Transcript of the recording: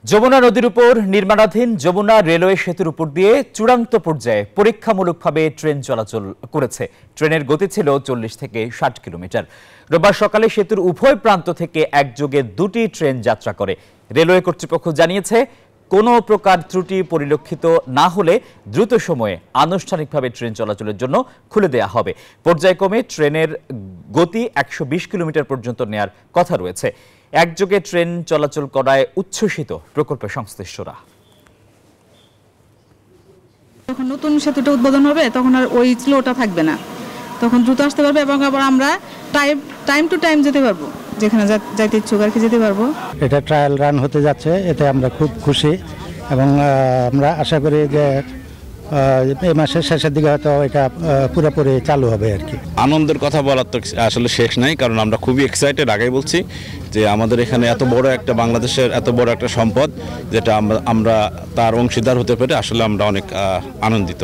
যমুনা নদীর উপর নির্মাণাধীন যমুনা রেলওয়ে সেতুর উপর দিয়ে চূড়ান্ত পর্যায়ে পরীক্ষামূলকভাবে ট্রেন চলাচল করেছে। ট্রেনের গতি ছিল 40 থেকে 60 কিলোমিটার। রোববার সকালে সেতুর উভয় প্রান্ত থেকে একযোগে দুটি ট্রেন যাত্রা করে। রেলওয়ে কর্তৃপক্ষ জানিয়েছে, কোনো প্রকার ত্রুটি পরিলক্ষিত না হলে দ্রুত সময়ে আনুষ্ঠানিকভাবে ট্রেন চলাচলের জন্য খুলে দেওয়া হবে। পর্যায়ক্রমে ট্রেনের গতি 120 কিলোমিটার পর্যন্ত নেয়ার কথা রয়েছে। একযোগে ট্রেন চলাচল করায় উচ্ছ্বসিত প্রকল্প সংশ্লিষ্টরা। যখন নতুন সেতুটা উদ্বোধন হবে তখন আর ওই স্লোটা থাকবে না, তখন দ্রুত আসতে পারবে এবং আবার আমরা টাইম টু টাইম যেতে পারবো, যেখানে যাইতে ইচ্ছুক আর কি যেতে পারবো। এটা ট্রায়াল রান হতে যাচ্ছে, এতে আমরা খুব খুশি এবং আমরা আশা করি যে এই মাসের শেষের দিকে হয়তো এটা পুরোপুরি চালু হবে আর কি। আনন্দের কথা বলার তো আসলে শেষ নাই, কারণ আমরা খুবই এক্সাইটেড। আগেই বলছি যে আমাদের এখানে এত বড় একটা বাংলাদেশের এত বড় একটা সম্পদ, যেটা আমরা তার অংশীদার হতে পেরে আসলে আমরা অনেক আনন্দিত।